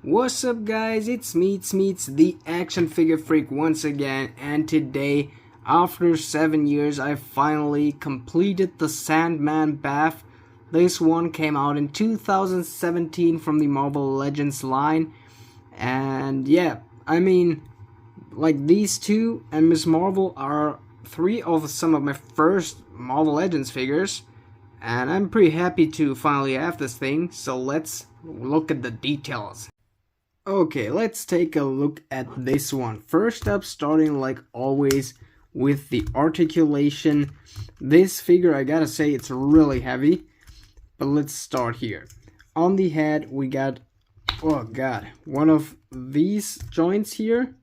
What's up guys, it's Meets the action figure freak once again, and today, after 7 years, I finally completed the Sandman Baf. This one came out in 2017 from the Marvel Legends line, and yeah, I mean, like these two and Miss Marvel are three of some of my first Marvel Legends figures, and I'm pretty happy to finally have this thing, so let's look at the details. Okay, let's take a look at this one. First up, starting like always with the articulation. This figure, I gotta say, it's really heavy. But let's start here. On the head, we got, oh god, one of these joints here.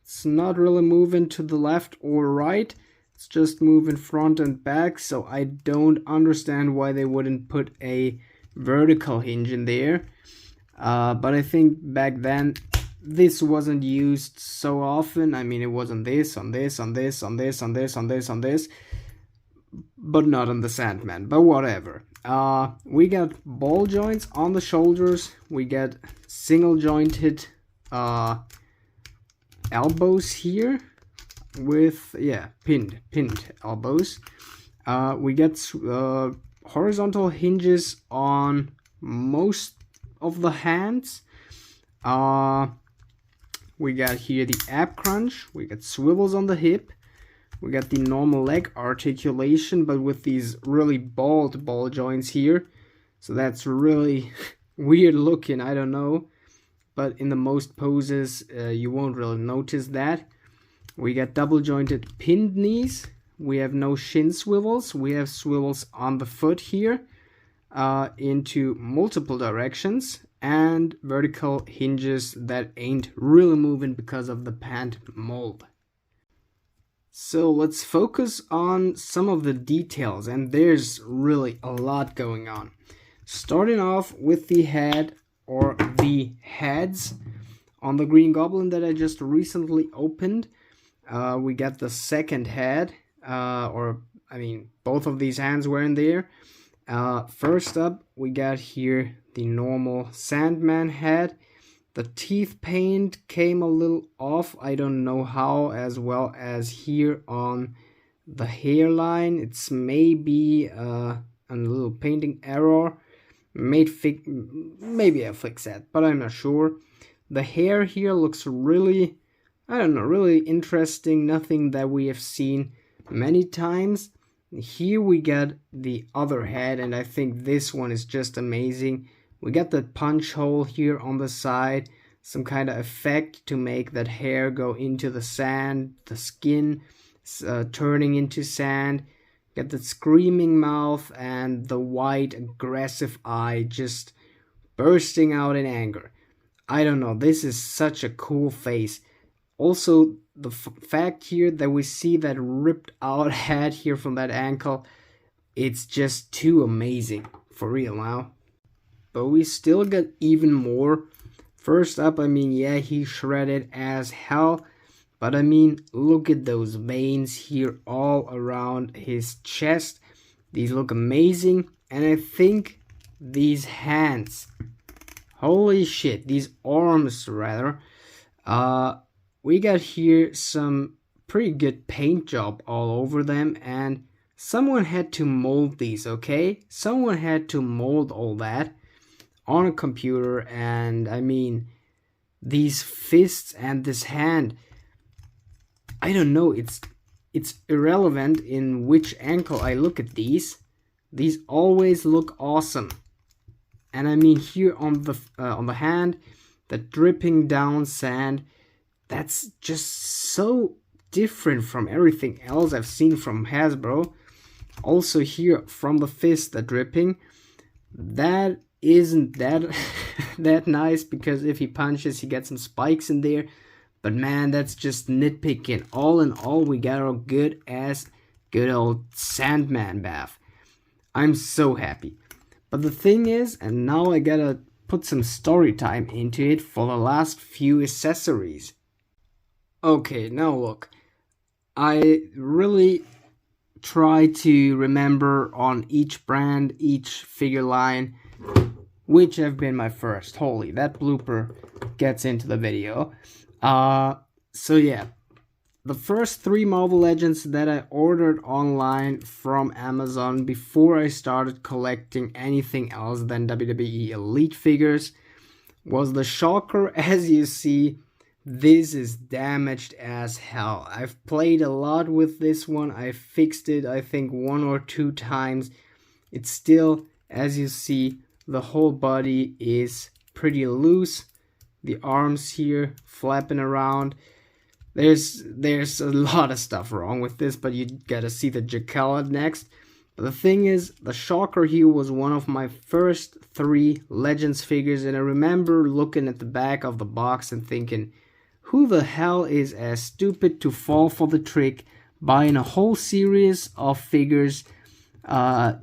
It's not really moving to the left or right. It's just moving front and back, so I don't understand why they wouldn't put a vertical hinge in there. But I think back then this wasn't used so often. I mean, it was on this, but not on the Sandman, but whatever. We got ball joints on the shoulders. We got single jointed elbows here with, yeah, pinned elbows. We got horizontal hinges on most of the hands. We got here the ab crunch. We got swivels on the hip. We got the normal leg articulation, but with these really bald ball joints here. So that's really weird looking, I don't know. But in the most poses, you won't really notice that. We got double jointed pinned knees. We have no shin swivels. We have swivels on the foot here. Into multiple directions, and vertical hinges that ain't really moving because of the pant mold. So let's focus on some of the details, and there's really a lot going on. Starting off with the head, or the heads, on the Green Goblin that I just recently opened. We got the second head, both of these hands were in there. First up, we got here the normal Sandman head. The teeth paint came a little off, I don't know how, as well as here on the hairline. It's maybe a little painting error. Maybe I'll fix that, but I'm not sure. The hair here looks really, really interesting. Nothing that we have seen many times. Here we got the other head, and I think this one is just amazing. We got the punch hole here on the side, some kind of effect to make that hair go into the sand, the skin turning into sand. Got the screaming mouth and the white aggressive eye just bursting out in anger. I don't know, this is such a cool face. Also, the fact here that we see that ripped out head here from that ankle, it's just too amazing, for real now. But we still got even more. First up, I mean, yeah, he shredded as hell, but I mean, look at those veins here all around his chest. These look amazing, and I think these hands, holy shit, these arms rather, we got here some pretty good paint job all over them, and someone had to mold these, okay? Someone had to mold all that on a computer, and I mean, these fists and this hand, I don't know, it's irrelevant in which angle I look at these. These always look awesome. And I mean, here on the hand, the dripping down sand, that's just so different from everything else I've seen from Hasbro. Also here from the fist, the dripping, that isn't that nice, because if he punches, he gets some spikes in there. But man, that's just nitpicking. All in all, we got our good old Sandman Baf. I'm so happy. But the thing is, and now I gotta put some story time into it for the last few accessories. Okay, now look, I really try to remember on each brand, each figure line, which have been my first. Holy, that blooper gets into the video. So yeah, the first 3 Marvel Legends that I ordered online from Amazon before I started collecting anything else than WWE Elite figures was the Shocker. As you see, this is damaged as hell. I've played a lot with this one. I fixed it, I think, 1 or 2 times. It's still, as you see, the whole body is pretty loose. The arms here flapping around. There's a lot of stuff wrong with this, but you gotta see the Jackal next. But the thing is, the Shocker here was one of my first 3 Legends figures, and I remember looking at the back of the box and thinking, who the hell is as stupid to fall for the trick buying a whole series of figures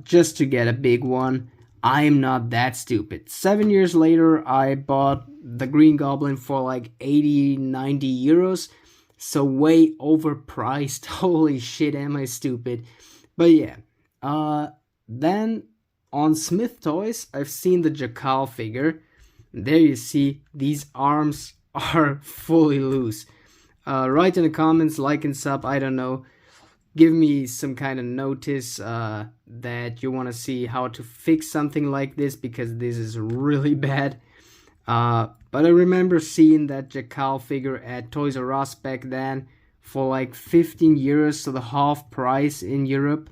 just to get a big one? I'm not that stupid. 7 years later, I bought the Green Goblin for like 80-90 euros. So way overpriced. Holy shit, am I stupid. But yeah. Then on Smith Toys, I've seen the Jackal figure. There you see, these arms are fully loose. Write in the comments, like and sub, I don't know. Give me some kind of notice that you want to see how to fix something like this, because this is really bad. But I remember seeing that Jackal figure at Toys R Us back then for like 15 euros, so the half price in Europe.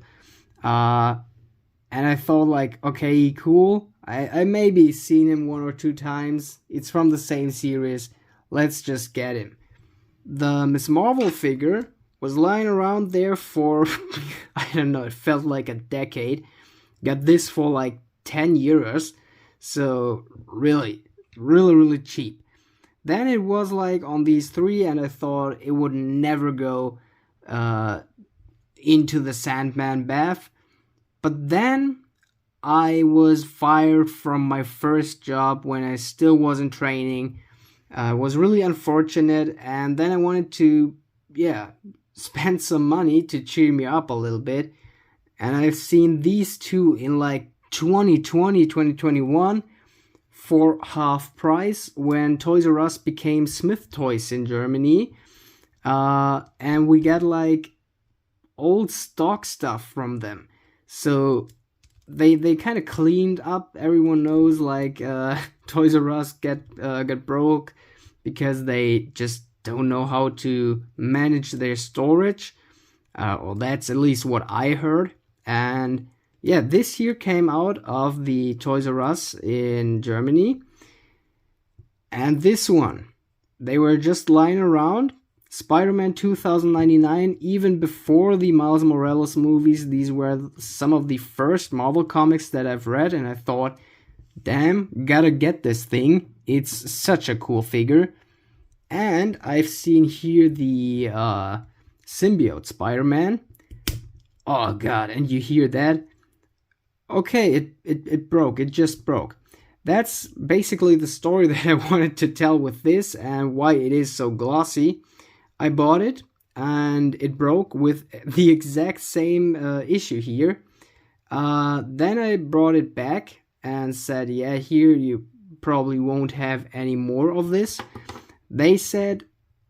And I thought like, okay, cool. I maybe seen him 1 or 2 times. It's from the same series. Let's just get him. The Ms. Marvel figure was lying around there for, I don't know, it felt like a decade. Got this for like 10 euros. So really cheap. Then it was like on these 3, and I thought it would never go into the Sandman Baf. But then I was fired from my first job when I still wasn't training. It was really unfortunate, and then I wanted to, spend some money to cheer me up a little bit. And I've seen these 2 in like 2020, 2021 for half price when Toys R Us became Smith Toys in Germany. And we got like old stock stuff from them. So they kind of cleaned up. Everyone knows like Toys R Us get broke because they just don't know how to manage their storage. Well, that's at least what I heard. And yeah, this here came out of the Toys R Us in Germany. And this one, they were just lying around. Spider-Man 2099, even before the Miles Morales movies, these were some of the first Marvel comics that I've read, and I thought, damn, gotta get this thing. It's such a cool figure. And I've seen here the symbiote Spider-Man. Oh god, and you hear that? Okay, it broke, it just broke. That's basically the story that I wanted to tell with this and why it is so glossy. I bought it and it broke with the exact same issue here. Then I brought it back and said, yeah, here you probably won't have any more of this. They said,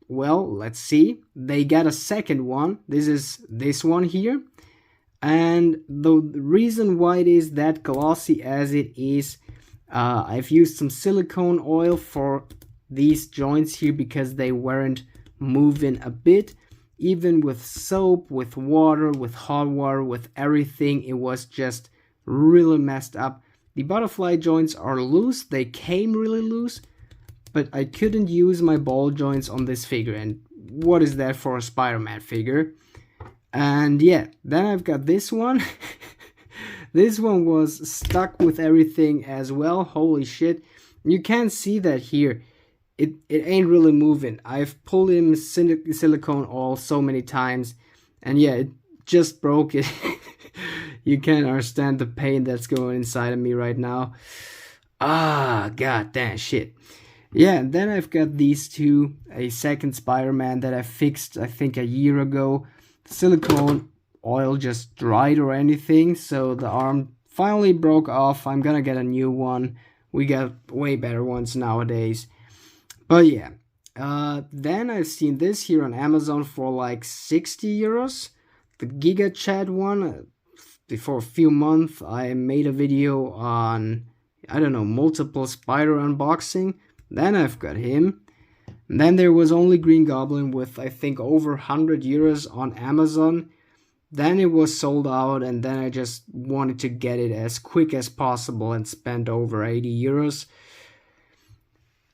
well, let's see. They got a second one. This is this one here. And the reason why it is that glossy as it is, I've used some silicone oil for these joints here because they weren't moving a bit. Even with soap, with water, with hot water, with everything, it was just really messed up. The butterfly joints are loose. They came really loose, but I couldn't use my ball joints on this figure. And what is that for a Spider-Man figure? And yeah, then I've got this one. This one was stuck with everything as well. Holy shit. You can see that here. It ain't really moving. I've pulled in silicone oil so many times. And yeah, it just broke it. You can't understand the pain that's going inside of me right now. Ah, god damn shit. Yeah, and then I've got these 2. A second Spider-Man that I fixed, I think, a year ago. Silicone oil just dried or anything, so the arm finally broke off. I'm gonna get a new one. We got way better ones nowadays. But yeah, then I've seen this here on Amazon for like 60 euros. The Giga Chat one, before a few months, I made a video on, I don't know, multiple spider unboxing. Then I've got him. And then there was only Green Goblin with, I think, over 100 euros on Amazon. Then it was sold out, and then I just wanted to get it as quick as possible and spent over 80 euros.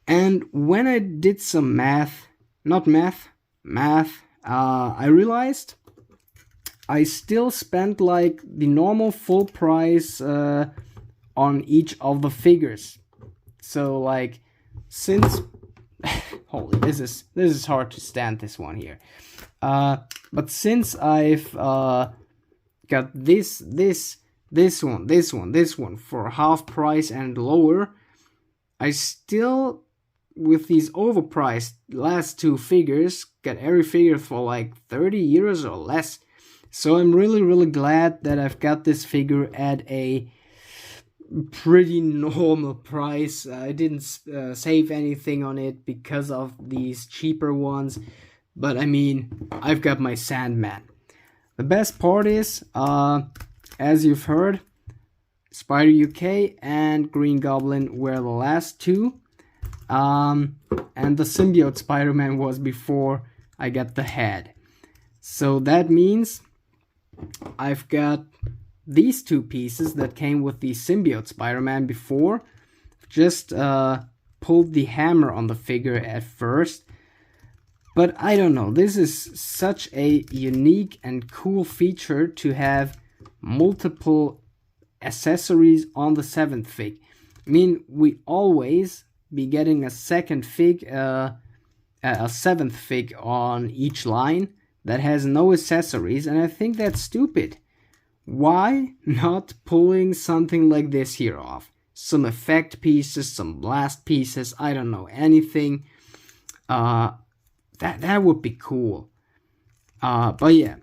And when I did some math, I realized I still spent like the normal full price on each of the figures. So like, since holy, this is hard to stand, this one here. But since I've got this one for half price and lower, I still, with these overpriced last two figures, got every figure for like 30 euros or less. So I'm really glad that I've got this figure at a pretty normal price. I didn't save anything on it because of these cheaper ones, but I mean, I've got my Sandman. The best part is, as you've heard, Spider UK and Green Goblin were the last two, and the Symbiote Spider-Man was before I got the head. So that means I've got these two pieces that came with the Symbiote Spider-Man before. Just pulled the hammer on the figure at first. But I don't know, this is such a unique and cool feature to have multiple accessories on the 7th fig. I mean, we always be getting a second fig, a 7th fig on each line that has no accessories, and I think that's stupid. Why not pulling something like this here off? Some effect pieces, some blast pieces, I don't know, anything. That would be cool. But yeah,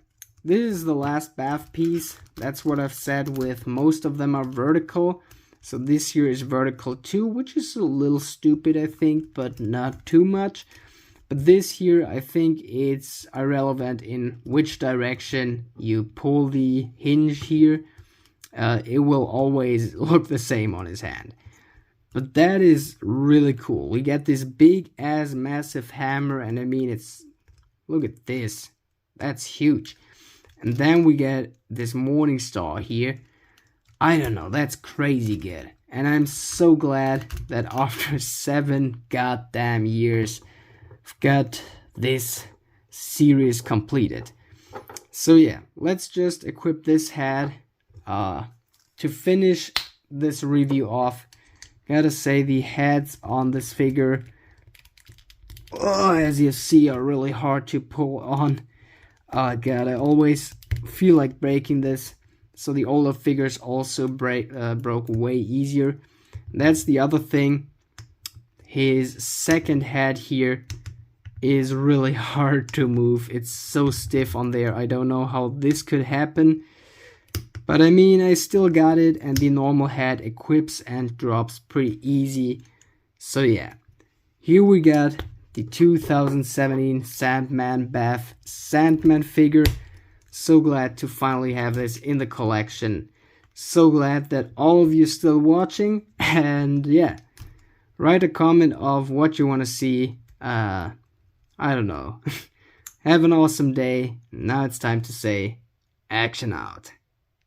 this is the last Baf piece. That's what I've said, with most of them are vertical. So this here is vertical too, which is a little stupid, I think, but not too much. But this here, I think it's irrelevant in which direction you pull the hinge here. It will always look the same on his hand. But that is really cool. We get this big ass massive hammer, and I mean, it's, look at this. That's huge. And then we get this Morning Star here. I don't know, that's crazy good. And I'm so glad that after 7 goddamn years, I've got this series completed. So yeah, let's just equip this head. To finish this review off, gotta say the heads on this figure, as you see, are really hard to pull on. God, I always feel like breaking this. So the older figures also broke way easier. That's the other thing. His second head here is really hard to move. It's so stiff on there. I don't know how this could happen. But I mean, I still got it, and the normal head equips and drops pretty easy. So yeah, here we got the 2017 Sandman Baf Sandman figure. So glad to finally have this in the collection. So glad that all of you still watching, and yeah, write a comment of what you want to see. I don't know. Have an awesome day. Now it's time to say, action out.